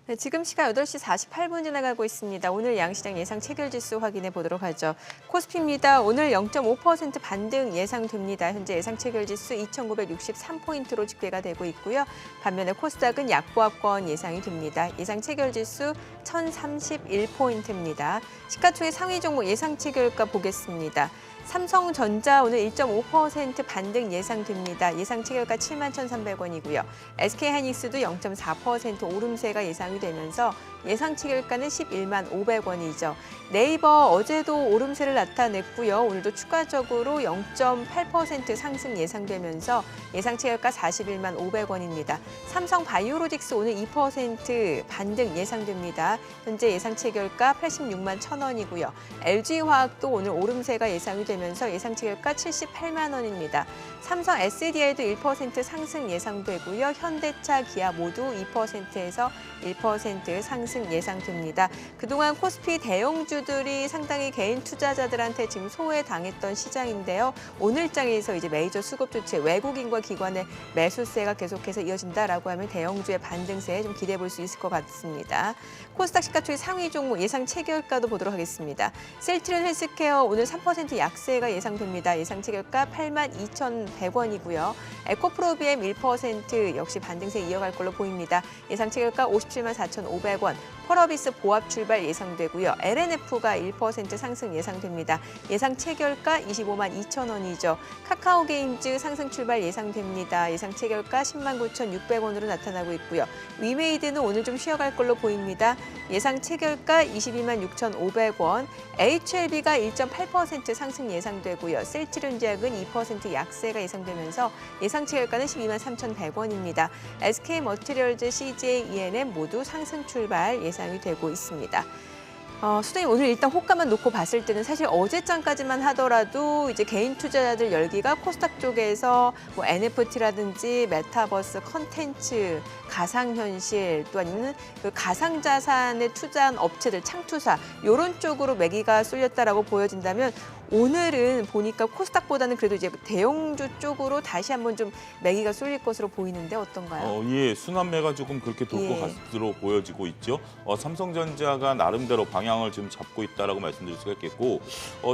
네, 지금 시각 8시 48분 지나가고 있습니다. 오늘 양시장 예상 체결지수 확인해 보도록 하죠. 코스피입니다. 오늘 0.5% 반등 예상됩니다. 현재 예상 체결지수 2,963포인트로 집계가 되고 있고요. 반면에 코스닥은 약보합권 예상이 됩니다. 예상 체결지수 1,031포인트입니다. 시가총액 상위 종목 예상 체결가 보겠습니다. 삼성전자 오늘 1.5% 반등 예상됩니다. 예상 체결가 71,300원이고요. SK하이닉스도 0.4% 오름세가 예상이 되면서 예상 체결가는 11만 500원이죠. 네이버 어제도 오름세를 나타냈고요. 오늘도 추가적으로 0.8% 상승 예상되면서 예상 체결가 41만 500원입니다. 삼성바이오로직스 오늘 2% 반등 예상됩니다. 현재 예상 체결가 86만 1,000원이고요. LG화학도 오늘 오름세가 예상이 되면서 예상 체결가 78만 원입니다. 삼성 SDI도 1% 상승 예상되고요. 현대차, 기아 모두 2%에서 1% 상승 예상됩니다. 그동안 코스피 대형주들이 상당히 개인 투자자들한테 지금 소외당했던 시장인데요. 오늘장에서 이제 메이저 수급 조치, 외국인과 기관의 매수세가 계속해서 이어진다라고 하면 대형주의 반등세에 좀 기대해 볼 수 있을 것 같습니다. 코스닥 시가총액 상위 종목 예상 체결가도 보도록 하겠습니다. 셀트리온 헬스케어 오늘 3% 약세가 예상됩니다. 예상 체결가 82,100원이고요. 에코프로비엠 1% 역시 반등세 이어갈 걸로 보입니다. 예상 체결가 57만 4,500원. 펄어비스 보합 출발 예상되고요. LNF가 1% 상승 예상됩니다. 예상 체결가 25만 2천 원이죠. 카카오게임즈 상승 출발 예상됩니다. 예상 체결가 10만 9,600원으로 나타나고 있고요. 위메이드는 오늘 좀 쉬어갈 걸로 보입니다. 예상 체결가 22만 6,500원. HLB가 1.8% 상승 예상되고요. 셀트리온제약은 2% 약세가 예상되면서 예상 체결가는 12만 3,100원입니다. SK머티리얼즈, CJ, ENM 모두 상승 출발 예상이 되고 있습니다. 수장님 오늘 일단 호가만 놓고 봤을 때는 사실 어제장까지만 하더라도 이제 개인 투자자들 열기가 코스닥 쪽에서 뭐 NFT라든지 메타버스, 컨텐츠, 가상현실 또 아니면 그 가상자산에 투자한 업체들, 창투사 이런 쪽으로 매기가 쏠렸다라고 보여진다면 오늘은 보니까 코스닥보다는 그래도 이제 대형주 쪽으로 다시 한번 좀 매기가 쏠릴 것으로 보이는데 어떤가요? 예, 순환매가 조금 그렇게 돌 것 같으로 보여지고 있죠. 삼성전자가 나름대로 방향을 지금 잡고 있다라고 말씀드릴 수가 있겠고,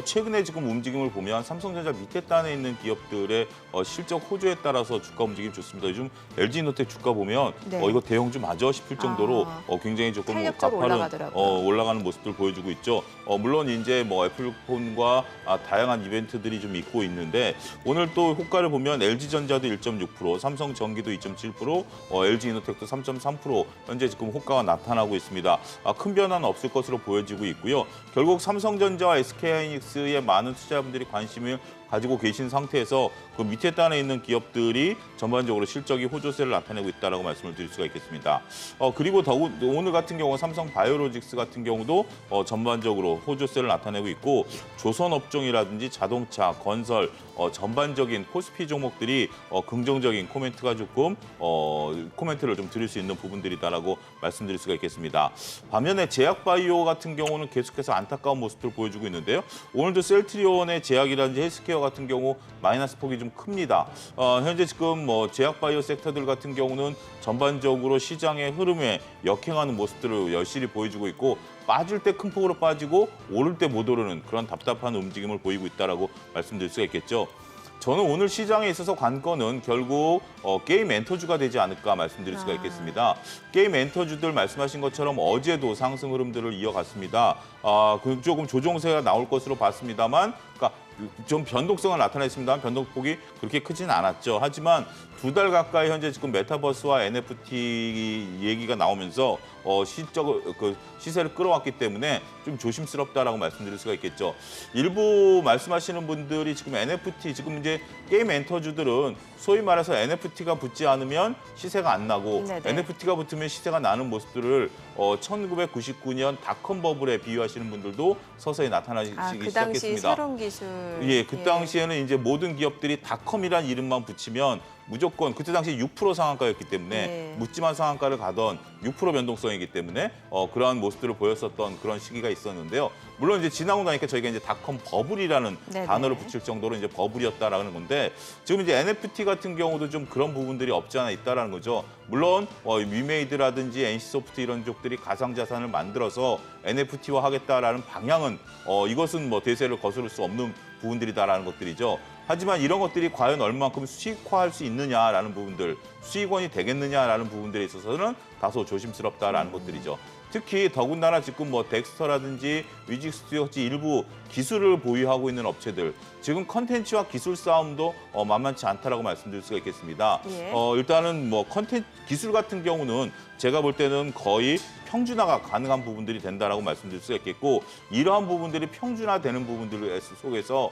최근에 지금 움직임을 보면 삼성전자 밑에 단에 있는 기업들의 실적 호조에 따라서 주가 움직임이 좋습니다. 요즘 LG이노텍 주가 보면 이거 대형주 맞아 싶을 정도로 굉장히 조금 가파른 올라가는 모습들 보여주고 있죠. 물론 이제 뭐 애플폰과 다양한 이벤트들이 좀 있고 있는데 오늘 또 호가를 보면 LG전자도 1.6%, 삼성전기도 2.7%, LG이노텍도 3.3% 현재 지금 호가가 나타나고 있습니다. 큰 변화는 없을 것으로 보여지고 있고요. 결국 삼성전자와 SK하이닉스의 많은 투자자분들이 관심을 가지고 계신 상태에서 그 밑에 단에 있는 기업들이 전반적으로 실적이 호조세를 나타내고 있다라고 말씀을 드릴 수가 있겠습니다. 그리고 오늘 같은 경우 삼성 바이오로직스 같은 경우도 전반적으로 호조세를 나타내고 있고 조선업종이라든지 자동차, 건설 전반적인 코스피 종목들이 긍정적인 코멘트가 조금 코멘트를 좀 드릴 수 있는 부분들이다라고 말씀드릴 수가 있겠습니다. 반면에 제약바이오 같은 경우는 계속해서 안타까운 모습을 보여주고 있는데요. 오늘도 셀트리온의 제약이라든지 헬스케어 같은 경우 마이너스 폭이 좀 큽니다. 현재 지금 뭐 제약바이오 섹터들 같은 경우는 전반적으로 시장의 흐름에 역행하는 모습들을 여실히 보여주고 있고 빠질 때 큰 폭으로 빠지고 오를 때 못 오르는 그런 답답한 움직임을 보이고 있다라고 말씀드릴 수가 있겠죠. 저는 오늘 시장에 있어서 관건은 결국 게임 엔터주가 되지 않을까 말씀드릴 수가 있겠습니다. 게임 엔터주들 말씀하신 것처럼 어제도 상승 흐름들을 이어갔습니다. 조금 조정세가 나올 것으로 봤습니다만, 그러니까 좀 변동성을 나타냈습니다만 변동폭이 그렇게 크지는 않았죠. 하지만 2달 가까이 현재 지금 메타버스와 NFT 얘기가 나오면서 시세를 끌어왔기 때문에 좀 조심스럽다라고 말씀드릴 수가 있겠죠. 일부 말씀하시는 분들이 지금 NFT, 지금 이제 게임 엔터주들은 소위 말해서 NFT가 붙지 않으면 시세가 안 나고 NFT가 붙으면 시세가 나는 모습들을 1999년 닷컴 버블에 비유하시는 분들도 서서히 나타나기 시작했습니다. 그 당시 새로운 기술. 그 당시에는 이제 모든 기업들이 닷컴이라는 이름만 붙이면 무조건 그때 당시 6% 상한가였기 때문에 네. 묻지마 상한가를 가던 6% 변동성이기 때문에 그러한 모습들을 보였었던 그런 시기가 있었는데요. 물론 이제 지나고 나니까 저희가 이제 닷컴 버블이라는 네네. 단어를 붙일 정도로 이제 버블이었다라는 건데 지금 이제 NFT 같은 경우도 좀 그런 부분들이 없지 않아 있다라는 거죠. 물론 위메이드라든지 NC소프트 이런 쪽들이 가상자산을 만들어서 NFT화 하겠다라는 방향은 이것은 뭐 대세를 거스를 수 없는 부분들이다라는 것들이죠. 하지만 이런 것들이 과연 얼마만큼 수익화할 수 있느냐라는 부분들, 수익원이 되겠느냐라는 부분들에 있어서는 다소 조심스럽다라는 것들이죠. 특히 더군다나 지금 뭐 덱스터라든지 뮤직 스튜디오 같이 일부 기술을 보유하고 있는 업체들, 지금 컨텐츠와 기술 싸움도 만만치 않다라고 말씀드릴 수가 있겠습니다. 예. 일단은 뭐 컨텐츠 기술 같은 경우는 제가 볼 때는 거의 평준화가 가능한 부분들이 된다라고 말씀드릴 수가 있겠고, 이러한 부분들이 평준화되는 부분들 속에서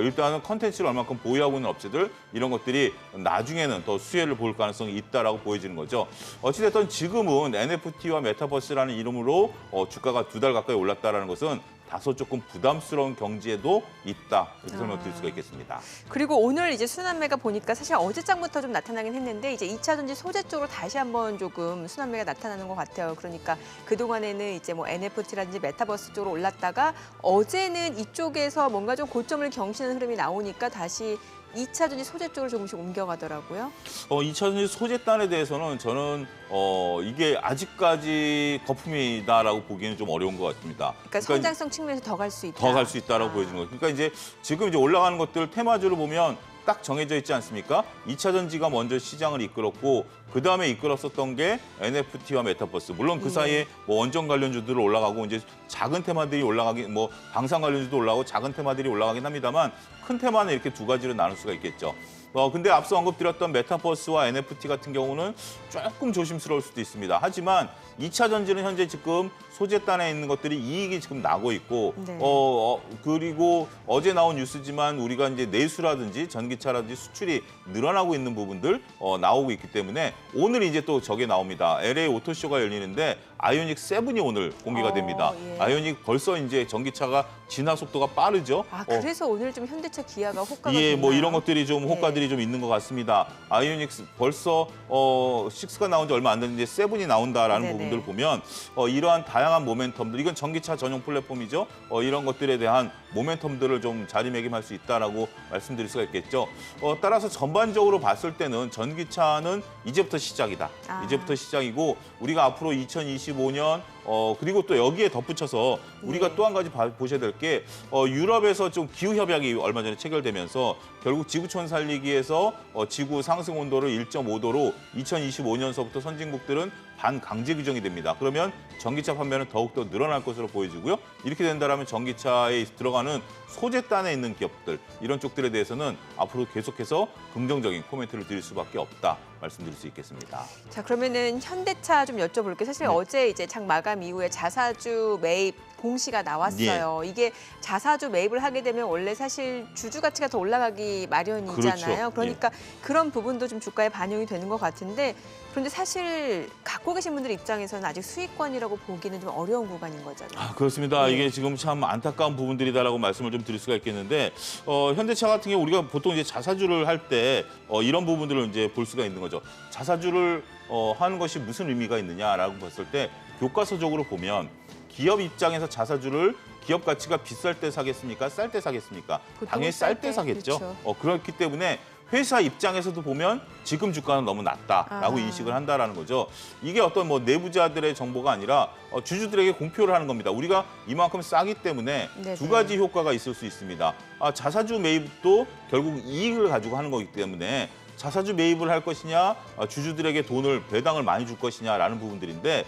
일단은 컨텐츠를 얼마큼 보유하고 있는 업체들, 이런 것들이 나중에는 더 수혜를 볼 가능성이 있다라고 보여지는 거죠. 어찌됐든 지금은 NFT와 메타버스라는 이름으로 주가가 2달 가까이 올랐다라는 것은 다소 조금 부담스러운 경지에도 있다, 이렇게 설명드릴 수가 있겠습니다. 그리고 오늘 이제 순환매가 보니까 사실 어제장부터 좀 나타나긴 했는데 이제 2차 전지 소재 쪽으로 다시 한번 조금 순환매가 나타나는 것 같아요. 그러니까 그동안에는 이제 뭐 NFT라든지 메타버스 쪽으로 올랐다가 어제는 이쪽에서 뭔가 좀 고점을 경신하는 흐름이 나오니까 다시 2차 전지 소재 쪽으로 조금씩 옮겨가더라고요. 2차 전지 소재단에 대해서는 저는 이게 아직까지 거품이다라고 보기에는 좀 어려운 것 같습니다. 그러니까 성장성 측면에서 더 갈 수 있다. 더 갈 수 있다라고 보여지는 거예요. 그러니까 이제 지금 이제 올라가는 것들 테마주를 보면 딱 정해져 있지 않습니까? 2차 전지가 먼저 시장을 이끌었고 그다음에 이끌었었던 게 NFT와 메타버스. 물론 그 사이에 뭐 원전 관련주들 올라가고 이제 작은 테마들이 올라가긴 뭐 방산 관련주도 올라가고 작은 테마들이 올라가긴 합니다만 큰 테마는 이렇게 두 가지로 나눌 수가 있겠죠. 근데 앞서 언급드렸던 메타버스와 NFT 같은 경우는 조금 조심스러울 수도 있습니다. 하지만 2차 전지는 현재 지금 소재단에 있는 것들이 이익이 지금 나고 있고 네. 그리고 어제 나온 뉴스지만 우리가 이제 내수라든지 전기차라든지 수출이 늘어나고 있는 부분들 나오고 있기 때문에 오늘 이제 또 저게 나옵니다. LA 오토쇼가 열리는데 아이오닉 7이 오늘 공개가 됩니다. 예. 아이오닉 벌써 이제 전기차가 진화 속도가 빠르죠. 아, 그래서 오늘 좀 현대차 기아가 호가가 예, 뭐 됐나요? 이런 것들이 좀 호가들이 좀 있는 것 같습니다. 아이오닉 벌써 6가 나온 지 얼마 안 됐는데 7이 나온다라는 네네. 부분들을 보면 이러한 다양한 모멘텀들, 이건 전기차 전용 플랫폼이죠. 이런 것들에 대한 모멘텀들을 좀 자리매김할 수 있다라고 말씀드릴 수가 있겠죠. 따라서 전반적으로 봤을 때는 전기차는 이제부터 시작이다. 이제부터 시작이고 우리가 앞으로 2025년 그리고 또 여기에 덧붙여서 우리가 예. 또 한 가지 보셔야 될 게 유럽에서 좀 기후 협약이 얼마 전에 체결되면서 결국 지구촌 살리기에서 지구 상승 온도를 1.5도로 2025년서부터 선진국들은 반강제 규정이 됩니다. 그러면 전기차 판매는 더욱더 늘어날 것으로 보여지고요. 이렇게 된다면 전기차에 들어가는 소재단에 있는 기업들, 이런 쪽들에 대해서는 앞으로 계속해서 긍정적인 코멘트를 드릴 수밖에 없다 말씀드릴 수 있겠습니다. 자, 그러면은 현대차 좀 여쭤볼게요. 사실 어제 이제 장 마감 이후에 자사주 매입 공시가 나왔어요. 이게 자사주 매입을 하게 되면 원래 사실 주주 가치가 더 올라가기 마련이잖아요. 그렇죠. 그러니까 그런 부분도 좀 주가에 반영이 되는 것 같은데 그런데 사실 갖고 계신 분들 입장에서는 아직 수익권이라고 보기는 좀 어려운 구간인 거잖아요. 그렇습니다. 네. 이게 지금 참 안타까운 부분들이다라고 말씀을 좀 드릴 수가 있겠는데 현대차 같은 경우 우리가 보통 이제 자사주를 할 때 이런 부분들을 이제 볼 수가 있는 거죠. 자사주를 하는 것이 무슨 의미가 있느냐라고 봤을 때 교과서적으로 보면 기업 입장에서 자사주를 기업 가치가 비쌀 때 사겠습니까? 쌀 때 사겠습니까? 당연히 쌀 때 사겠죠. 그렇죠. 그렇기 때문에 회사 입장에서도 보면 지금 주가는 너무 낮다라고 인식을 한다라는 거죠. 이게 어떤 뭐 내부자들의 정보가 아니라 주주들에게 공표를 하는 겁니다. 우리가 이만큼 싸기 때문에 네네. 두 가지 효과가 있을 수 있습니다. 자사주 매입도 결국 이익을 가지고 하는 거기 때문에 자사주 매입을 할 것이냐, 주주들에게 돈을 배당을 많이 줄 것이냐라는 부분들인데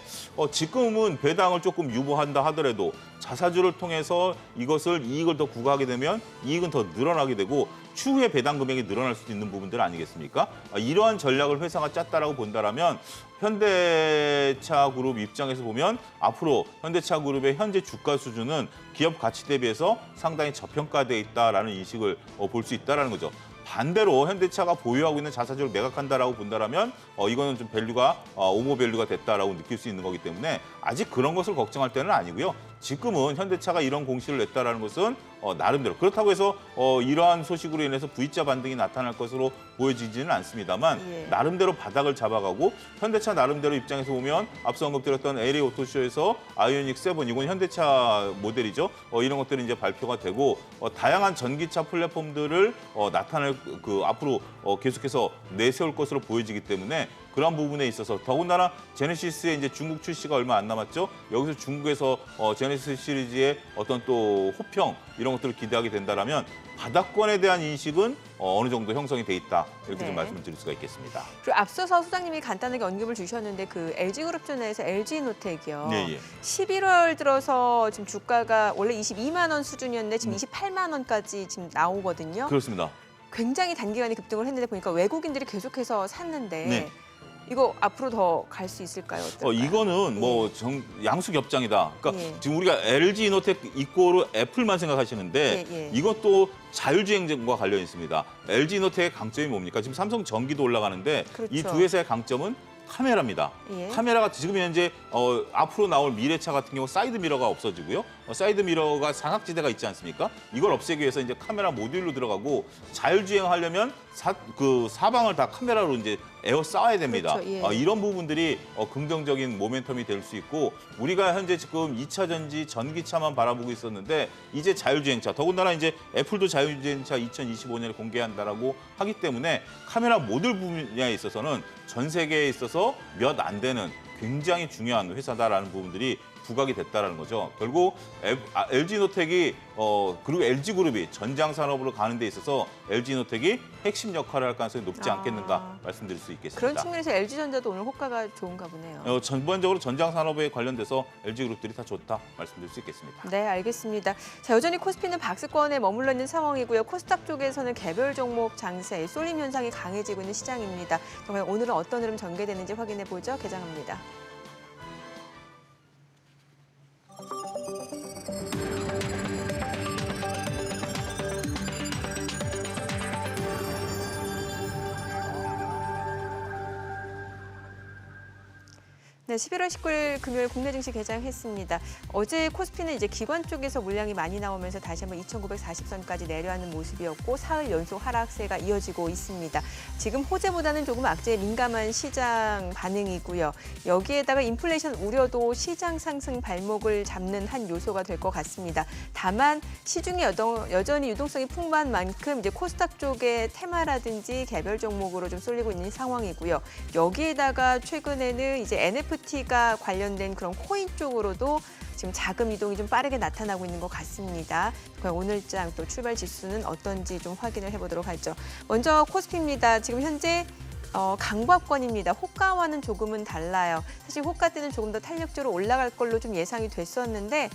지금은 배당을 조금 유보한다 하더라도 자사주를 통해서 이것을 이익을 더 구가하게 되면 이익은 더 늘어나게 되고 추후에 배당 금액이 늘어날 수도 있는 부분들 아니겠습니까? 이러한 전략을 회사가 짰다라고 본다라면 현대차 그룹 입장에서 보면 앞으로 현대차 그룹의 현재 주가 수준은 기업 가치 대비해서 상당히 저평가돼 있다라는 인식을 볼 수 있다라는 거죠. 반대로 현대차가 보유하고 있는 자사주를 매각한다라고 본다라면 이거는 좀 밸류가 오버 밸류가 됐다라고 느낄 수 있는 거기 때문에 아직 그런 것을 걱정할 때는 아니고요. 지금은 현대차가 이런 공시를 냈다라는 것은 나름대로 그렇다고 해서 이러한 소식으로 인해서 V자 반등이 나타날 것으로 보여지지는 않습니다만 예. 나름대로 바닥을 잡아가고 현대차 나름대로 입장에서 보면 앞서 언급드렸던 LA 오토쇼에서 아이오닉 7 이건 현대차 모델이죠. 이런 것들이 이제 발표가 되고 다양한 전기차 플랫폼들을 나타낼 앞으로 계속해서 내세울 것으로 보여지기 때문에 그런 부분에 있어서 더군다나 제네시스의 이제 중국 출시가 얼마 안 남았죠. 여기서 중국에서 제네시스 시리즈의 어떤 또 호평 이런 것들을 기대하게 된다라면 바닥권에 대한 인식은 어느 정도 형성이 돼 있다 이렇게 네. 좀 말씀을 드릴 수가 있겠습니다. 그리고 앞서서 소장님이 간단하게 언급을 주셨는데 그 LG그룹주 내에서 LG노텍이요. 네, 예. 11월 들어서 지금 주가가 원래 22만 원 수준이었는데 지금 28만 원까지 지금 나오거든요. 그렇습니다. 굉장히 단기간에 급등을 했는데 보니까 외국인들이 계속해서 샀는데 네. 이거 앞으로 더 갈 수 있을까요? 어떨까요? 이거는 뭐 양수겹장이다. 그러니까 예. 지금 우리가 LG 이노텍 이꼬르 애플만 생각하시는데 예, 예. 이것도 자율주행과 관련이 있습니다. LG 이노텍의 강점이 뭡니까? 지금 삼성 전기도 올라가는데 그렇죠. 이 두 회사의 강점은 카메라입니다. 예. 카메라가 지금 현재 앞으로 나올 미래차 같은 경우 사이드 미러가 없어지고요. 사이드 미러가 사각지대가 있지 않습니까? 이걸 없애기 위해서 이제 카메라 모듈로 들어가고 자율주행하려면 사방을 다 카메라로 이제 에어 쌓아야 됩니다. 그렇죠, 예. 이런 부분들이 긍정적인 모멘텀이 될 수 있고 우리가 현재 지금 2차 전지 전기차만 바라보고 있었는데 이제 자율주행차 더군다나 이제 애플도 자율주행차 2025년에 공개한다라고 하기 때문에 카메라 모듈 분야에 있어서는 전 세계에 있어서 몇 안 되는 굉장히 중요한 회사다라는 부분들이 부각이 됐다라는 거죠. 결국 LG노텍이 그리고 LG그룹이 전장 산업으로 가는 데 있어서 LG노텍이 핵심 역할을 할 가능성이 높지 않겠는가 말씀드릴 수 있겠습니다. 그런 측면에서 LG전자도 오늘 호가가 좋은가 보네요. 전반적으로 전장 산업에 관련돼서 LG그룹들이 다 좋다 말씀드릴 수 있겠습니다. 네, 알겠습니다. 자, 여전히 코스피는 박스권에 머물러 있는 상황이고요. 코스닥 쪽에서는 개별 종목 장세, 쏠림 현상이 강해지고 있는 시장입니다. 정말 오늘은 어떤 흐름 전개되는지 확인해 보죠. 개장합니다. 네, 11월 19일 금요일 국내 증시 개장했습니다. 어제 코스피는 이제 기관 쪽에서 물량이 많이 나오면서 다시 한번 2,940선까지 내려앉는 모습이었고 사흘 연속 하락세가 이어지고 있습니다. 지금 호재보다는 조금 악재에 민감한 시장 반응이고요. 여기에다가 인플레이션 우려도 시장 상승 발목을 잡는 한 요소가 될 것 같습니다. 다만 시중에 여전히 유동성이 풍부한 만큼 이제 코스닥 쪽의 테마라든지 개별 종목으로 좀 쏠리고 있는 상황이고요. 여기에다가 최근에는 이제 NFT가 관련된 그런 코인 쪽으로도 지금 자금 이동이 좀 빠르게 나타나고 있는 것 같습니다. 그럼 오늘장 또 출발 지수는 어떤지 좀 확인을 해보도록 하죠. 먼저 코스피입니다. 지금 현재 강보합권입니다. 호가와는 조금은 달라요. 사실 호가 때는 조금 더 탄력적으로 올라갈 걸로 좀 예상이 됐었는데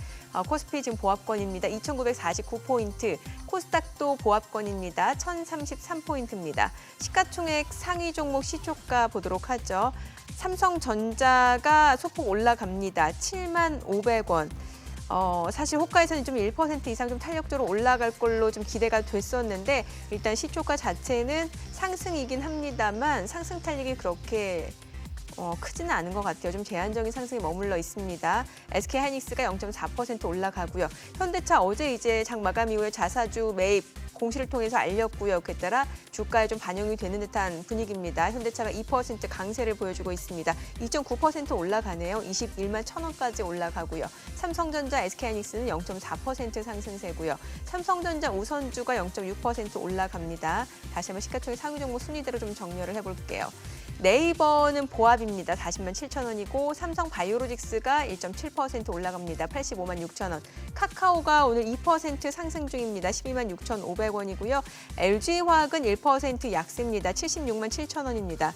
코스피 지금 보합권입니다. 2,949포인트, 코스닥도 보합권입니다. 1,033포인트입니다. 시가총액 상위 종목 시초가 보도록 하죠. 삼성전자가 소폭 올라갑니다. 75,000원. 사실 호가에서는 좀 1% 이상 좀 탄력적으로 올라갈 걸로 좀 기대가 됐었는데 일단 시초가 자체는 상승이긴 합니다만 상승 탄력이 그렇게 크지는 않은 것 같아요. 좀 제한적인 상승에 머물러 있습니다. SK하이닉스가 0.4% 올라가고요. 현대차 어제 이제 장 마감 이후에 자사주 매입 공시를 통해서 알렸고요. 그에 따라 주가에 좀 반영이 되는 듯한 분위기입니다. 현대차가 2% 강세를 보여주고 있습니다. 2.9% 올라가네요. 21만 1,000원까지 올라가고요. 삼성전자, SK하이닉스는 0.4% 상승세고요. 삼성전자 우선주가 0.6% 올라갑니다. 다시 한번 시가총액 상위 종목 순위대로 좀 정리를 해볼게요. 네이버는 보합입니다. 40만 7,000원이고 삼성 바이오로직스가 1.7% 올라갑니다. 85만 6,000원. 카카오가 오늘 2% 상승 중입니다. 12만 6,500원이고요. LG화학은 1% 약세입니다. 76만 7,000원입니다.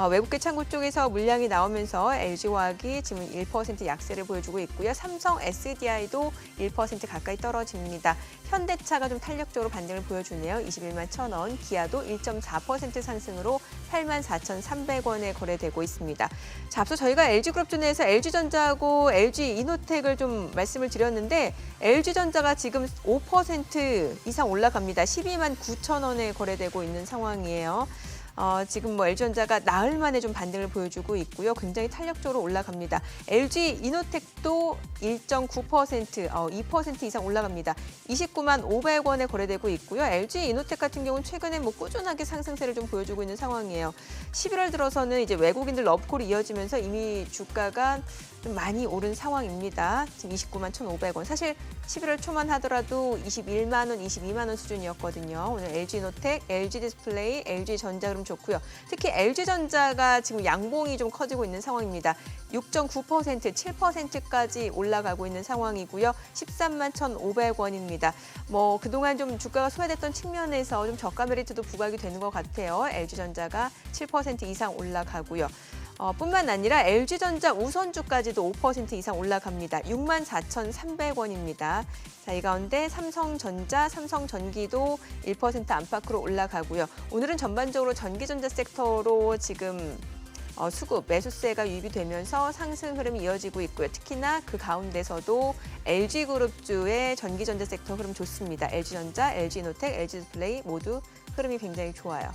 외국계 창구 쪽에서 물량이 나오면서 LG화학이 지금 1% 약세를 보여주고 있고요. 삼성 SDI도 1% 가까이 떨어집니다. 현대차가 좀 탄력적으로 반등을 보여주네요. 21만 1,000원. 기아도 1.4% 상승으로 8만 4,300원에 거래되고 있습니다. 자, 앞서 저희가 LG그룹주 내에서 LG전자하고 LG이노텍을 좀 말씀을 드렸는데 LG전자가 지금 5% 이상 올라갑니다. 12만 9,000원에 거래되고 있는 상황이에요. 지금 뭐 LG전자가 나흘 만에 좀 반등을 보여주고 있고요. 굉장히 탄력적으로 올라갑니다. LG 이노텍도 1.9%, 2% 이상 올라갑니다. 29만 500원에 거래되고 있고요. LG 이노텍 같은 경우는 최근에 뭐 꾸준하게 상승세를 좀 보여주고 있는 상황이에요. 11월 들어서는 이제 외국인들 러브콜이 이어지면서 이미 주가가 좀 많이 오른 상황입니다. 지금 29만 1,500원. 사실 11월 초만 하더라도 21만 원, 22만 원 수준이었거든요. 오늘 LG노텍, LG디스플레이, LG전자 흐름 좋고요. 특히 LG전자가 지금 양봉이 좀 커지고 있는 상황입니다. 6.9%, 7%까지 올라가고 있는 상황이고요. 13만 1,500원입니다. 뭐 그동안 좀 주가가 소외됐던 측면에서 좀 저가 메리트도 부각이 되는 것 같아요. LG전자가 7% 이상 올라가고요. 뿐만 아니라 LG전자 우선주까지도 5% 이상 올라갑니다. 64,300원입니다. 자, 이 가운데 삼성전자, 삼성전기도 1% 안팎으로 올라가고요. 오늘은 전반적으로 전기전자 섹터로 지금 수급, 매수세가 유입이 되면서 상승 흐름이 이어지고 있고요. 특히나 그 가운데서도 LG그룹주의 전기전자 섹터 흐름 좋습니다. LG전자, LG노텍, LG디스플레이 모두 흐름이 굉장히 좋아요.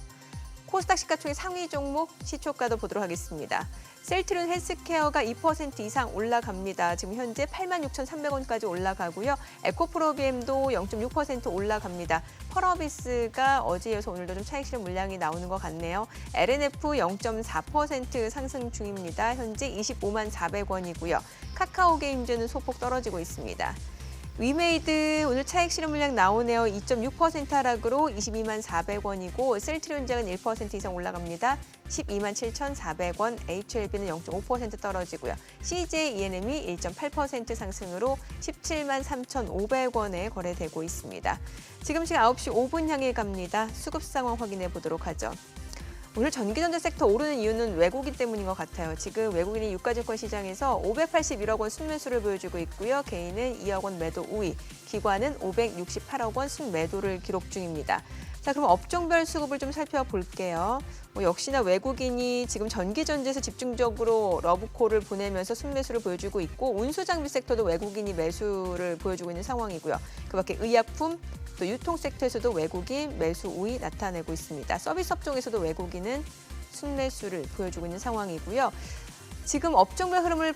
코스닥 시가총액 상위 종목 시초가도 보도록 하겠습니다. 셀트리온 헬스케어가 2% 이상 올라갑니다. 지금 현재 86,300원까지 올라가고요. 에코프로비엠도 0.6% 올라갑니다. 펄어비스가 어제 이어서 오늘도 좀 차익 실현 물량이 나오는 것 같네요. LNF 0.4% 상승 중입니다. 현재 25만 400원이고요. 카카오게임즈는 소폭 떨어지고 있습니다. 위메이드 오늘 차익 실현 물량 나오네요. 2.6% 하락으로 22만 400원이고 셀트리온장은 1% 이상 올라갑니다. 12만 7,400원, HLB는 0.5% 떨어지고요. CJ ENM이 1.8% 상승으로 17만 3,500원에 거래되고 있습니다. 지금 시각 9시 5분 향해 갑니다. 수급 상황 확인해 보도록 하죠. 오늘 전기전자 섹터 오르는 이유는 외국인 때문인 것 같아요. 지금 외국인이 유가증권 시장에서 581억 원 순매수를 보여주고 있고요. 개인은 2억 원 매도 우위, 기관은 568억 원 순매도를 기록 중입니다. 자, 그럼 업종별 수급을 좀 살펴볼게요. 역시나 외국인이 지금 전기전자에서 집중적으로 러브콜을 보내면서 순매수를 보여주고 있고 운수장비 섹터도 외국인이 매수를 보여주고 있는 상황이고요. 그밖에 의약품, 또 유통 섹터에서도 외국인 매수 우위 나타내고 있습니다. 서비스 업종에서도 외국인은 순매수를 보여주고 있는 상황이고요. 지금 업종별 흐름을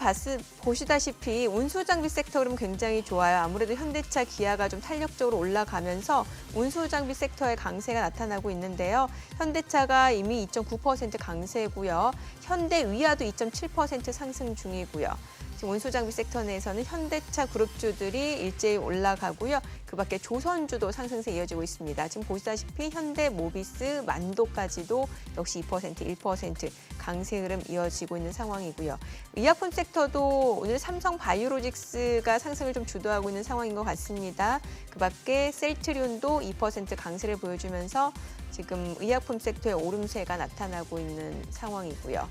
보시다시피 운수장비 섹터 흐름 굉장히 좋아요. 아무래도 현대차, 기아가 좀 탄력적으로 올라가면서 운수장비 섹터의 강세가 나타나고 있는데요. 현대차가 이미 2.9% 강세고요. 현대위아도 2.7% 상승 중이고요. 지금 운수장비 섹터 내에서는 현대차 그룹주들이 일제히 올라가고요. 그밖에 조선주도 상승세 이어지고 있습니다. 지금 보시다시피 현대모비스, 만도까지도 역시 2%, 1% 강세 흐름 이어지고 있는 상황이고요. 의약품 섹터도 오늘 삼성바이오로직스가 상승을 좀 주도하고 있는 상황인 것 같습니다. 그밖에 셀트리온도 2% 강세를 보여주면서 지금 의약품 섹터의 오름세가 나타나고 있는 상황이고요.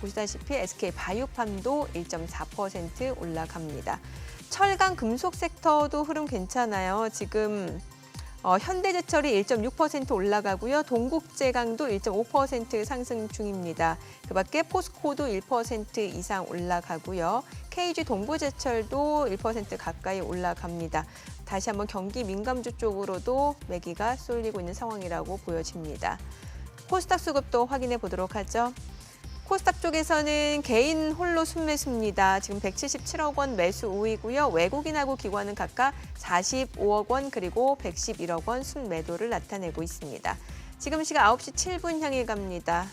보시다시피 SK바이오팜도 1.4% 올라갑니다. 철강 금속 섹터도 흐름 괜찮아요. 지금 현대제철이 1.6% 올라가고요. 동국제강도 1.5% 상승 중입니다. 그밖에 포스코도 1% 이상 올라가고요. KG 동부제철도 1% 가까이 올라갑니다. 다시 한번 경기 민감주 쪽으로도 매기가 쏠리고 있는 상황이라고 보여집니다. 코스닥 수급도 확인해 보도록 하죠. 코스닥 쪽에서는 개인 홀로 순매수입니다. 지금 177억 원 매수 우위고요. 외국인하고 기관은 각각 45억 원 그리고 111억 원 순매도를 나타내고 있습니다. 지금 시각 9시 7분 향해 갑니다.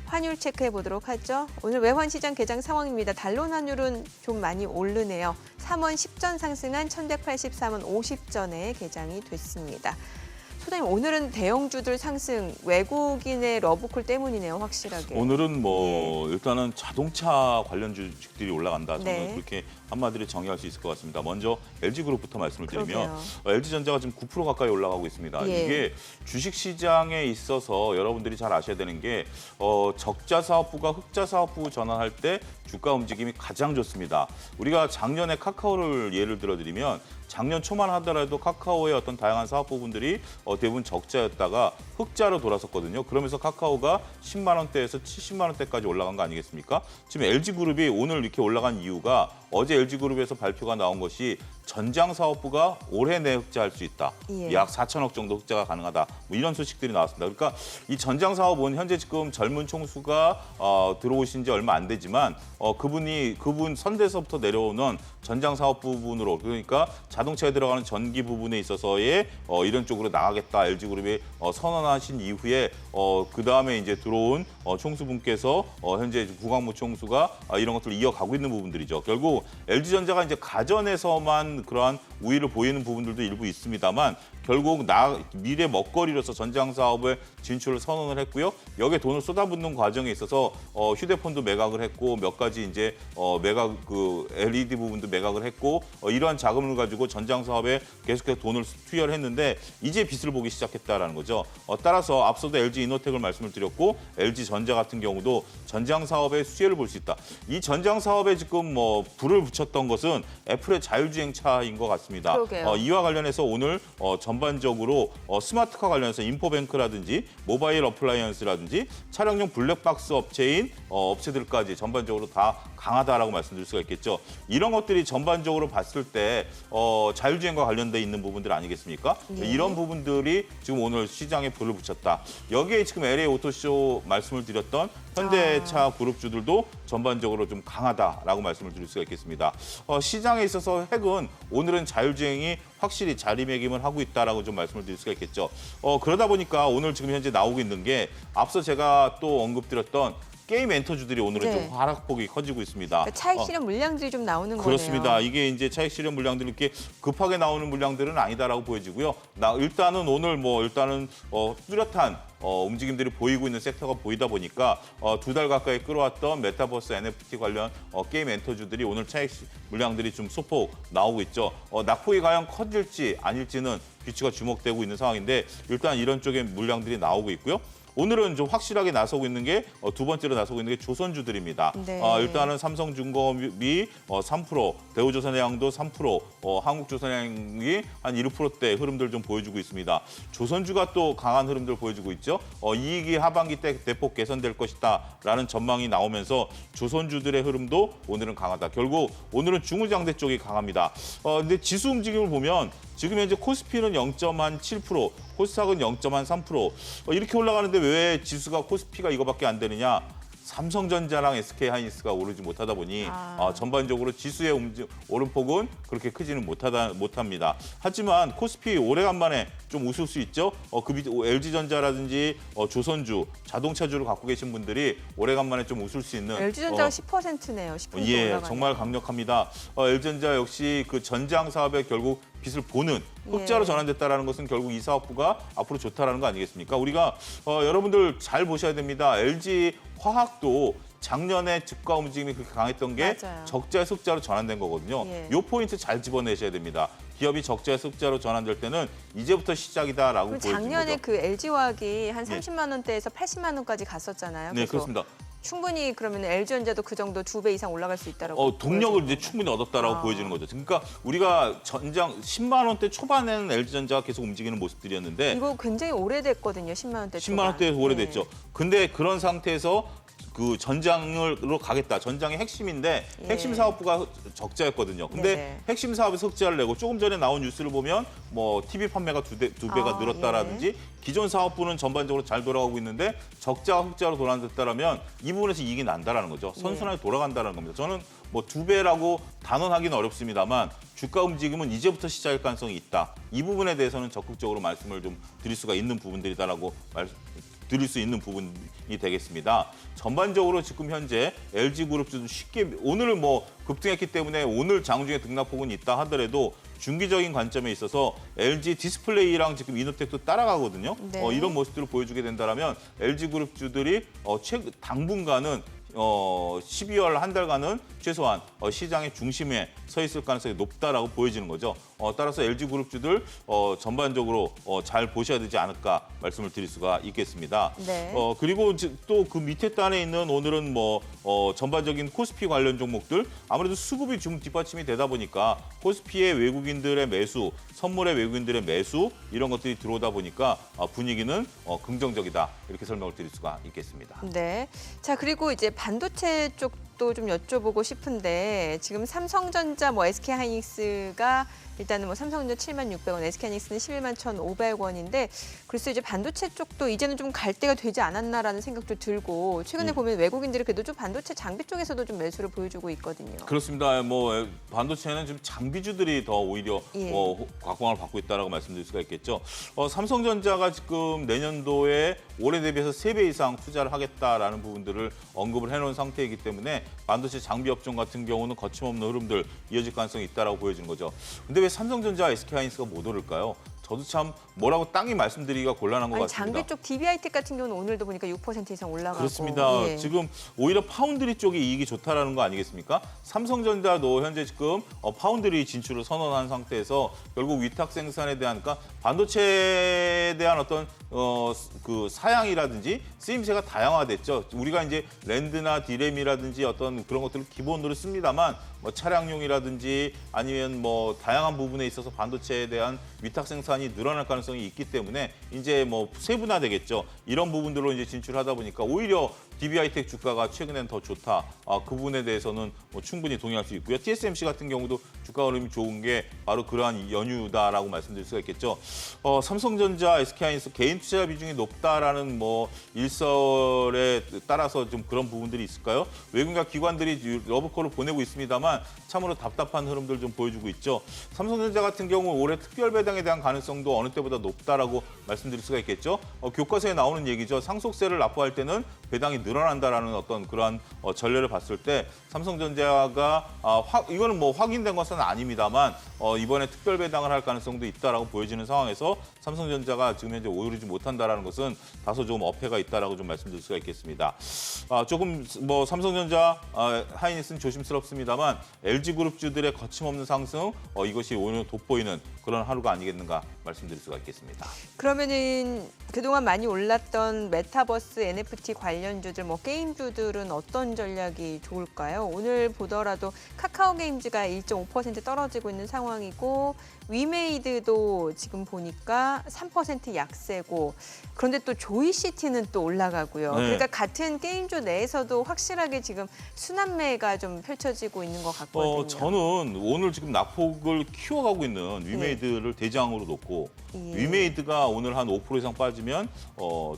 환율 체크해 보도록 하죠. 오늘 외환시장 개장 상황입니다. 달러 환율은 좀 많이 오르네요. 3원 10전 상승한 1183원 50전에 개장이 됐습니다. 소장님, 오늘은 대형주들 상승, 외국인의 러브콜 때문이네요, 확실하게. 오늘은 일단은 자동차 관련 주식들이 올라간다. 저는 네. 그렇게 한마디로 정의할 수 있을 것 같습니다. 먼저 LG그룹부터 말씀을 드리면 그러게요. LG전자가 지금 9% 가까이 올라가고 있습니다. 예. 이게 주식시장에 있어서 여러분들이 잘 아셔야 되는 게 적자사업부가 흑자사업부 전환할 때 주가 움직임이 가장 좋습니다. 우리가 작년에 카카오를 예를 들어드리면 작년 초만 하더라도 카카오의 어떤 다양한 사업 부분들이 대부분 적자였다가 흑자로 돌아섰거든요. 그러면서 카카오가 10만 원대에서 70만 원대까지 올라간 거 아니겠습니까? 지금 LG그룹이 오늘 이렇게 올라간 이유가 어제 LG그룹에서 발표가 나온 것이 전장 사업부가 올해 내 흑자할 수 있다. 예. 약 4천억 정도 흑자가 가능하다. 뭐 이런 소식들이 나왔습니다. 그러니까 이 전장 사업은 현재 지금 젊은 총수가 들어오신 지 얼마 안 되지만 그분 선대서부터 내려오는 전장 사업 부분으로 그러니까 자동차에 들어가는 전기 부분에 있어서의 이런 쪽으로 나가겠다. LG그룹이 선언하신 이후에 그 다음에 이제 들어온 총수분께서 현재 구광무 총수가 이런 것들을 이어가고 있는 부분들이죠. 결국 LG전자가 이제 가전에서만 그러한 우위를 보이는 부분들도 일부 있습니다만 결국 미래 먹거리로서 전장 사업에 진출을 선언을 했고요. 여기에 돈을 쏟아붓는 과정에 있어서 휴대폰도 매각을 했고 몇 가지 이제 매각 LED 부분도 매각을 했고 이러한 자금을 가지고 전장 사업에 계속해서 돈을 투여를 했는데 이제 빛을 보기 시작했다라는 거죠. 따라서 앞서도 LG 이노텍을 말씀을 드렸고 LG 전자 같은 경우도 전장 사업의 수혜를 볼 수 있다. 이 전장 사업에 지금 불을 붙였던 것은 애플의 자율주행차인 것 같습니다. 그러게요. 이와 관련해서 오늘 전반적으로 스마트카 관련해서 인포뱅크라든지 모바일 어플라이언스라든지 차량용 블랙박스 업체인 업체들까지 전반적으로 다 강하다라고 말씀드릴 수가 있겠죠. 이런 것들이 전반적으로 봤을 때 자율주행과 관련돼 있는 부분들 아니겠습니까? 네. 이런 부분들이 지금 오늘 시장에 불을 붙였다. 여기에 지금 LA 오토쇼 말씀을 드렸던 현대차 그룹주들도 전반적으로 좀 강하다라고 말씀을 드릴 수가 있겠습니다. 시장에 있어서 핵은 오늘은 자율주행이 확실히 자리매김을 하고 있다라고 좀 말씀을 드릴 수가 있겠죠. 그러다 보니까 오늘 지금 현재 나오고 있는 게 앞서 제가 또 언급드렸던 게임 엔터주들이 오늘은 네. 좀 하락폭이 커지고 있습니다. 그러니까 차익 실현 물량들이 좀 나오는 그렇습니다. 거네요. 이게 이제 차익 실현 물량들이 이렇게 급하게 나오는 물량들은 아니다라고 보여지고요. 일단은 오늘 일단은 뚜렷한 움직임들이 보이고 있는 섹터가 보이다 보니까 2달 가까이 끌어왔던 메타버스 NFT 관련 게임 엔터주들이 오늘 차익 물량들이 좀 소폭 나오고 있죠. 낙폭이 과연 커질지 아닐지는 귀추가 주목되고 있는 상황인데 일단 이런 쪽의 물량들이 나오고 있고요. 오늘은 좀 확실하게 나서고 있는 게 두 번째로 나서고 있는 게 조선주들입니다. 네. 일단은 삼성중공업이 3%, 대우조선해양도 3%, 한국조선해양이 한 1%대 흐름들 좀 보여주고 있습니다. 조선주가 또 강한 흐름들 보여주고 있죠. 이익이 하반기 때 대폭 개선될 것이다라는 전망이 나오면서 조선주들의 흐름도 오늘은 강하다. 결국 오늘은 중후장대 쪽이 강합니다. 근데 지수 움직임을 보면 지금 현재 코스피는 0.7%, 코스닥은 0.3%. 이렇게 올라가는데 왜 지수가 코스피가 이거밖에 안 되느냐? 삼성전자랑 SK하이닉스가 오르지 못하다 보니 전반적으로 지수의 오름폭은 그렇게 크지는 못합니다. 하지만 코스피 오래간만에 좀 웃을 수 있죠. LG전자라든지 조선주, 자동차주를 갖고 계신 분들이 오래간만에 좀 웃을 수 있는 LG전자가 10%네요. 10% 예, 올라가네요. 정말 강력합니다. LG전자 역시 그 전장 사업에 결국 빛을 보는 흑자로 전환됐다라는 것은 결국 이 사업부가 앞으로 좋다라는 거 아니겠습니까? 우리가 여러분들 잘 보셔야 됩니다. LG 화학도 작년에 주가 움직임이 그렇게 강했던 게 맞아요. 적자에서 흑자로 전환된 거거든요. 예. 이 포인트 잘 집어내셔야 됩니다. 기업이 적자에서 흑자로 전환될 때는 이제부터 시작이다라고 그럼 보여지는 작년에 거죠. 그 LG화학이 한 30만 원대에서 80만 원까지 갔었잖아요. 네, 그래서 그렇습니다. 충분히 그러면 LG전자도 그 정도 2배 이상 올라갈 수 있다라고. 동력을 이제 보여지는 충분히 얻었다라고 보여지는 거죠. 그러니까 우리가 전장 10만 원대 초반에는 LG전자가 계속 움직이는 모습들이었는데 이거 굉장히 오래됐거든요. 10만 원대. 10만 원대 오래됐죠. 네. 근데 그런 상태에서 그 전장으로 가겠다. 전장의 핵심인데 예. 핵심 사업부가 적자였거든요. 근데 네네. 핵심 사업에서 흑자를 내고 조금 전에 나온 뉴스를 보면 TV 판매가 두 배가 늘었다라든지 기존 사업부는 전반적으로 잘 돌아가고 있는데 적자가 흑자로 돌아왔다라면 이 부분에서 이익이 난다라는 거죠. 선순환이 돌아간다는 겁니다. 저는 2배라고 단언하기는 어렵습니다만 주가 움직임은 이제부터 시작일 가능성이 있다. 이 부분에 대해서는 적극적으로 말씀을 좀 드릴 수가 있는 부분들이다라고 드릴 수 있는 부분이 되겠습니다. 전반적으로 지금 현재 LG그룹주도 쉽게 오늘 급등했기 때문에 오늘 장중에 등락폭은 있다 하더라도 중기적인 관점에 있어서 LG 디스플레이랑 지금 이노텍도 따라가거든요. 네. 이런 모습들을 보여주게 된다면 LG그룹주들이 당분간은 12월 한 달간은 최소한 시장의 중심에 서 있을 가능성이 높다라고 보여지는 거죠. 따라서 LG그룹주들 전반적으로 잘 보셔야 되지 않을까 말씀을 드릴 수가 있겠습니다. 네. 그리고 또 그 밑에 단에 있는 오늘은 전반적인 코스피 관련 종목들 아무래도 수급이 좀 뒷받침이 되다 보니까 코스피의 외국인들의 매수, 선물의 외국인들의 매수 이런 것들이 들어오다 보니까 분위기는 긍정적이다 이렇게 설명을 드릴 수가 있겠습니다. 네. 자, 그리고 이제 반도체 쪽 쪽도 좀 여쭤보고 싶은데 지금 삼성전자, 뭐 SK하이닉스가 일단은 뭐 삼성전자 76,600원, SK하이닉스는 111,500원인데 글쎄 이제 반도체 쪽도 이제는 좀 갈 때가 되지 않았나라는 생각도 들고 최근에 보면 외국인들이 그래도 좀 반도체 장비 쪽에서도 좀 매수를 보여주고 있거든요. 그렇습니다. 뭐 반도체는 지금 장비주들이 더 오히려 예. 각광을 받고 있다라고 말씀드릴 수가 있겠죠. 삼성전자가 지금 내년도에 올해 대비해서 3배 이상 투자를 하겠다라는 부분들을 언급을 해놓은 상태이기 때문에 반도체 장비 업종 같은 경우는 거침없는 흐름들 이어질 가능성이 있다라고 보여지는 거죠. 근데 왜 삼성전자, SK하이닉스가 못 오를까요? 저도 참 뭐라고 땅이 말씀드리기가 곤란한 것 아니, 같습니다. 장비 쪽 DBI텍 같은 경우는 오늘도 보니까 6% 이상 올라가고. 그렇습니다. 예. 지금 오히려 파운드리 쪽이 이익이 좋다라는 거 아니겠습니까? 삼성전자도 현재 지금 파운드리 진출을 선언한 상태에서 결국 위탁 생산에 대한 그러니까 반도체에 대한 어떤 그 사양이라든지 쓰임새가 다양화됐죠. 우리가 이제 랜드나 디램이라든지 어떤 그런 것들을 기본으로 씁니다만 뭐 차량용이라든지 아니면 뭐 다양한 부분에 있어서 반도체에 대한 위탁 생산이 늘어날 가능성이 있기 때문에 이제 뭐 세분화되겠죠. 이런 부분들로 이제 진출하다 보니까 오히려 DB하이텍 주가가 최근엔 더 좋다. 그 부분에 대해서는 뭐 충분히 동의할 수 있고요. TSMC 같은 경우도 주가 흐름이 좋은 게 바로 그러한 연유다라고 말씀드릴 수가 있겠죠. 삼성전자, SK하이닉스 개인 투자 비중이 높다라는 뭐 일설에 따라서 좀 그런 부분들이 있을까요? 외국인과 기관들이 러브콜을 보내고 있습니다만 참으로 답답한 흐름들 좀 보여주고 있죠. 삼성전자 같은 경우 올해 특별 배당에 대한 가능성도 어느 때보다 높다라고 말씀드릴 수가 있겠죠. 교과서에 나오는 얘기죠. 상속세를 납부할 때는 배당이 늘어난다라는 어떤 그러한 전례를 봤을 때 삼성전자가 이거는 뭐 확인된 것은 아닙니다만 이번에 특별 배당을 할 가능성도 있다라고 보여지는 상황에서 삼성전자가 지금 현재 오르지 못한다라는 것은 다소 좀 어폐가 있다라고 좀 말씀드릴 수가 있겠습니다. 조금 뭐 삼성전자, 하이닉스는 조심스럽습니다만 LG그룹주들의 거침없는 상승 이것이 오늘 돋보이는 그런 하루가 아니겠는가 말씀드릴 수가 있겠습니다. 그러면은 그동안 많이 올랐던 메타버스, NFT 관련주들, 뭐 게임주들은 어떤 전략이 좋을까요? 오늘 보더라도 카카오 게임즈가 1.5% 떨어지고 있는 상황이고 위메이드도 지금 보니까 3% 약세고 그런데 또 조이시티는 또 올라가고요. 네. 그러니까 같은 게임주 내에서도 확실하게 지금 순환매가 좀 펼쳐지고 있는 것 같거든요. 저는 오늘 지금 낙폭을 키워가고 있는 위메이드를 대장으로 놓고 위메이드가 오늘 한 5% 이상 빠지면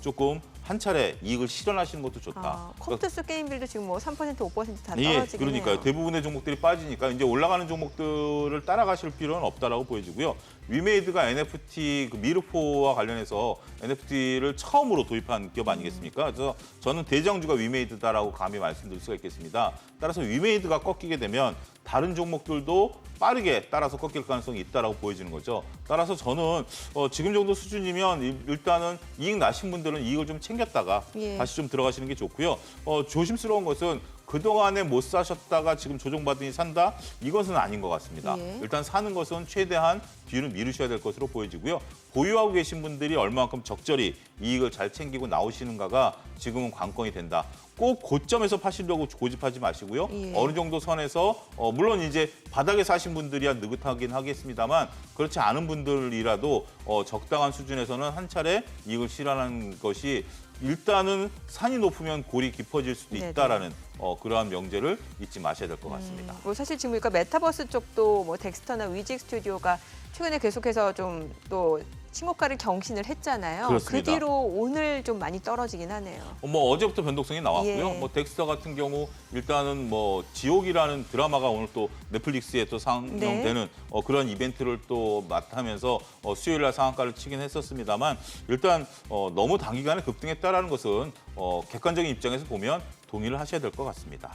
조금 한 차례 이익을 실현하시는 것도 좋다. 컴퓨터스 게임들도 지금 뭐 3%, 5%다 예, 떨어지긴 그러니까요. 해요. 대부분의 종목들이 빠지니까 이제 올라가는 종목들을 따라가실 필요는 없다라고 보여지고요. 위메이드가 NFT 미르포와 관련해서 NFT를 처음으로 도입한 기업 아니겠습니까? 그래서 저는 대장주가 위메이드다라고 감히 말씀드릴 수가 있겠습니다. 따라서 위메이드가 꺾이게 되면 다른 종목들도 빠르게 따라서 꺾일 가능성이 있다라고 보여지는 거죠. 따라서 저는 지금 정도 수준이면 일단은 이익 나신 분들은 이익을 좀 챙겼다가 다시 좀 들어가시는 게 좋고요. 조심스러운 것은 그동안에 못 사셨다가 지금 조정받으니 산다? 이것은 아닌 것 같습니다. 일단 사는 것은 최대한 뒤로 미루셔야 될 것으로 보여지고요. 보유하고 계신 분들이 얼마만큼 적절히 이익을 잘 챙기고 나오시는가가 지금은 관건이 된다. 꼭 고점에서 파시려고 고집하지 마시고요. 어느 정도 선에서 물론 이제 바닥에 사신 분들이야 느긋하긴 하겠습니다만 그렇지 않은 분들이라도 적당한 수준에서는 한 차례 이익을 실현하는 것이 일단은 산이 높으면 골이 깊어질 수도 있다라는 그러한 명제를 잊지 마셔야 될 것 같습니다. 뭐 사실 지금 그러니까 메타버스 쪽도 뭐 덱스터나 위직 스튜디오가 최근에 계속해서 좀 또 신고가를 경신을 했잖아요. 그렇습니다. 그 뒤로 오늘 좀 많이 떨어지긴 하네요. 뭐 어제부터 변동성이 나왔고요. 뭐 덱스터 같은 경우 일단은 뭐 지옥이라는 드라마가 오늘 또 넷플릭스에 또 상영되는 그런 이벤트를 또 맡으면서 수요일 날 상한가를 치긴 했었습니다만 일단 너무 단기간에 급등했다라는 것은 객관적인 입장에서 보면 동의를 하셔야 될 것 같습니다.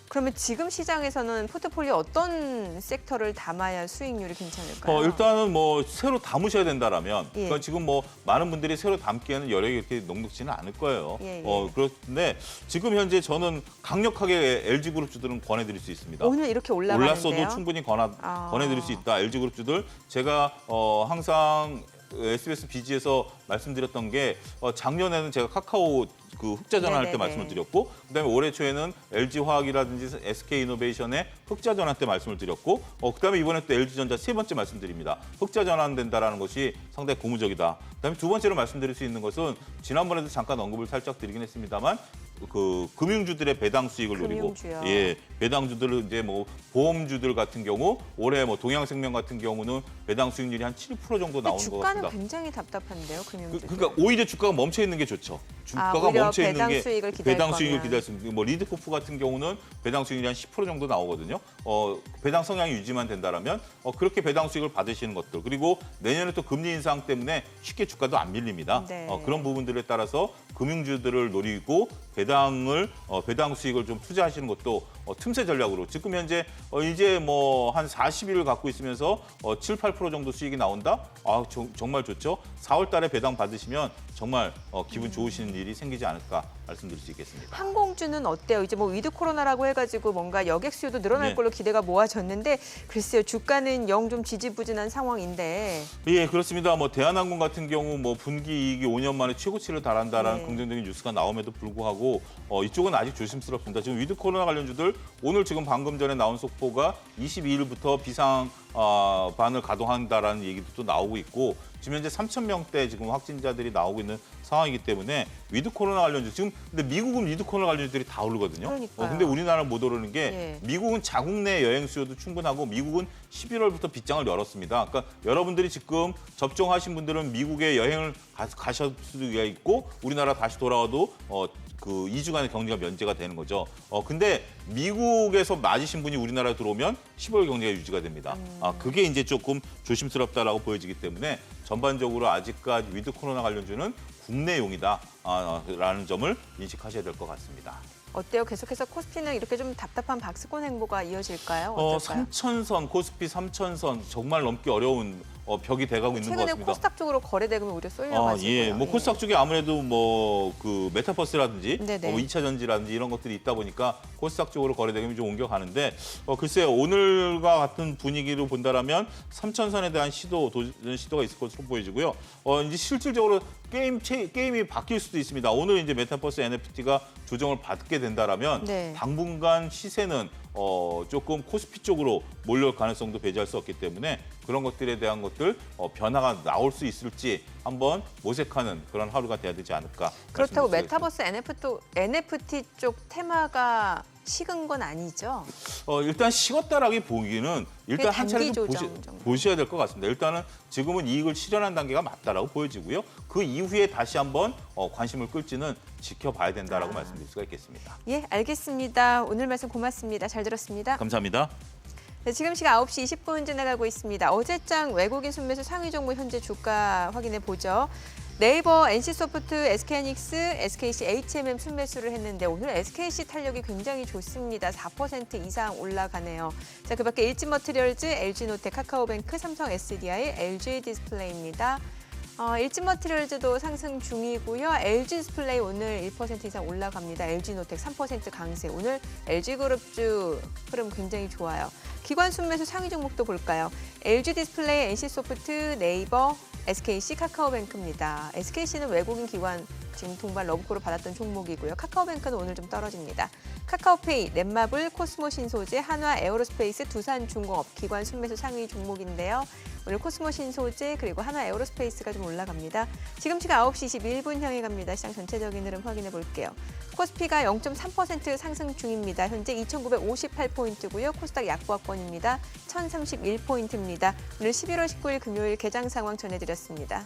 그러면 지금 시장에서는 포트폴리오 어떤 섹터를 담아야 수익률이 괜찮을까요? 일단은 뭐 새로 담으셔야 된다라면 그러니까 지금 뭐 많은 분들이 새로 담기에는 여력이 이렇게 녹록지는 않을 거예요. 그런데 지금 현재 저는 강력하게 LG그룹주들은 권해드릴 수 있습니다. 오늘 이렇게 올라가는데요? 올랐어도 충분히 권해드릴 수 있다. LG그룹주들 제가 항상 SBS BG에서 말씀드렸던 게 작년에는 제가 카카오 그 흑자 전환할 때 말씀을 드렸고 그다음에 올해 초에는 LG화학이라든지 SK이노베이션의 흑자 전환 때 말씀을 드렸고 그다음에 이번에 또 LG전자 세 번째 말씀드립니다. 흑자 전환된다라는 것이 상당히 고무적이다. 그다음에 두 번째로 말씀드릴 수 있는 것은 지난번에도 잠깐 언급을 살짝 드리긴 했습니다만 그 금융주들의 배당 수익을 노리고, 금융주요. 예, 배당주들은 이제 뭐 보험주들 같은 경우 올해 뭐 동양생명 같은 경우는 배당 수익률이 한 7% 정도 나오는 것 주가는 같습니다. 굉장히 답답한데요, 금융주. 그러니까 오히려 주가가 멈춰 있는 게 좋죠. 주가가 오히려 멈춰 있는 배당 게 수익을 기대할 배당 수익을 거면. 기대할 수 있는. 뭐 리드코프 같은 경우는 배당 수익률이 한 10% 정도 나오거든요. 배당 성향이 유지만 된다라면 그렇게 배당 수익을 받으시는 것들. 그리고 내년에 또 금리 인상 때문에 쉽게 주가도 안 밀립니다. 네. 그런 부분들에 따라서 금융주들을 노리고 배당 수익을 좀 투자하시는 것도 틈새 전략으로 지금 현재 이제 뭐 한 40일을 갖고 있으면서 7, 8% 정도 수익이 나온다. 정말 좋죠. 4월 달에 배당 받으시면 정말 기분 좋으시는 일이 생기지 않을까 말씀드릴 수 있겠습니다. 항공주는 어때요? 이제 뭐 위드 코로나라고 해가지고 뭔가 여객 수요도 늘어날 네. 걸로 기대가 모아졌는데 글쎄요, 주가는 영 좀 지지부진한 상황인데. 예, 그렇습니다. 뭐 대한항공 같은 경우 뭐 분기 이익이 5년 만에 최고치를 달한다라는 네. 긍정적인 뉴스가 나옴에도 불구하고 이쪽은 아직 조심스럽습니다. 지금 위드 코로나 관련주들 오늘 지금 방금 전에 나온 속보가 22일부터 비상 반을 가동한다라는 얘기도 또 나오고 있고 지금 현재 3,000명대 지금 확진자들이 나오고 있는 상황이기 때문에 위드 코로나 관련주 지금 근데 미국은 위드 코로나 관련주들이 다 오르거든요. 그러니까요. 근데 우리나라는 못 오르는 게 예. 미국은 자국 내 여행 수요도 충분하고 미국은 11월부터 빗장을 열었습니다. 그러니까 여러분들이 지금 접종하신 분들은 미국에 여행을 가실 수도 있고 우리나라 다시 돌아와도 그 2주간의 격리가 면제가 되는 거죠. 근데 미국에서 맞으신 분이 우리나라에 들어오면 10월 격리가 유지가 됩니다. 그게 이제 조금 조심스럽다라고 보여지기 때문에 전반적으로 아직까지 위드 코로나 관련주는 국내용이다라는 점을 인식하셔야 될 것 같습니다. 어때요? 계속해서 코스피는 이렇게 좀 답답한 박스권 행보가 이어질까요? 어떨까요? 3,000선, 코스피 3,000선 정말 넘기 어려운 벽이 돼가고 있는 것 최근에 같습니다. 코스닥 쪽으로 거래대금이 오히려 쏠려가지고요. 예, 뭐 코스닥 쪽에 아무래도 뭐 그 메타버스라든지 네네. 2차 전지라든지 이런 것들이 있다 보니까 코스닥 쪽으로 거래대금이 좀 옮겨가는데 글쎄요 오늘과 같은 분위기로 본다라면 3,000선에 대한 도전 시도가 있을 것으로 보여지고요. 이제 실질적으로 게임이 바뀔 수도 있습니다. 오늘 이제 메타버스 NFT가 조정을 받게 된다라면 네. 당분간 시세는 조금 코스피 쪽으로 몰려올 가능성도 배제할 수 없기 때문에 그런 것들에 대한 것들 변화가 나올 수 있을지 한번 모색하는 그런 하루가 돼야 되지 않을까. 그렇다고 말씀드릴 메타버스 NFT 쪽 테마가 식은 건 아니죠? 일단 식었다라고 보기는 일단 한 차례 좀 단기 조정 정도. 보셔야 될 것 같습니다. 일단은 지금은 이익을 실현한 단계가 맞다라고 보여지고요. 그 이후에 다시 한번 관심을 끌지는 지켜봐야 된다라고 말씀드릴 수가 있겠습니다. 예, 알겠습니다. 오늘 말씀 고맙습니다. 잘 들었습니다. 감사합니다. 네, 지금 시각 9시 20분 지나가고 있습니다. 어제장 외국인 순매수 상위 종목 현재 주가 확인해 보죠. 네이버, NC소프트, SK하이닉스, SKC, HMM 순매수를 했는데 오늘 SKC 탄력이 굉장히 좋습니다. 4% 이상 올라가네요. 자, 그밖에 일진머티리얼즈, LG노텍, 카카오뱅크, 삼성 SDI, LG디스플레이입니다. 일진머티리얼즈도 상승 중이고요. LG디스플레이 오늘 1% 이상 올라갑니다. LG노텍 3% 강세. 오늘 LG그룹주 흐름 굉장히 좋아요. 기관 순매수 상위 종목도 볼까요? LG디스플레이, NC소프트, 네이버, SKC, 카카오뱅크입니다. SKC는 외국인 기관 지금 동반 러브콜을 받았던 종목이고요. 카카오뱅크는 오늘 좀 떨어집니다. 카카오페이, 넷마블, 코스모신소재, 한화 에어로스페이스, 두산중공업 기관 순매수 상위 종목인데요. 오늘 코스모신소재 그리고 한화 에어로스페이스가 좀 올라갑니다. 지금 시각 9시 21분 향해 갑니다. 시장 전체적인 흐름 확인해 볼게요. 코스피가 0.3% 상승 중입니다. 현재 2,958포인트고요. 코스닥 약보합권입니다. 1,031포인트입니다. 오늘 11월 19일 금요일 개장 상황 전해드렸습니다.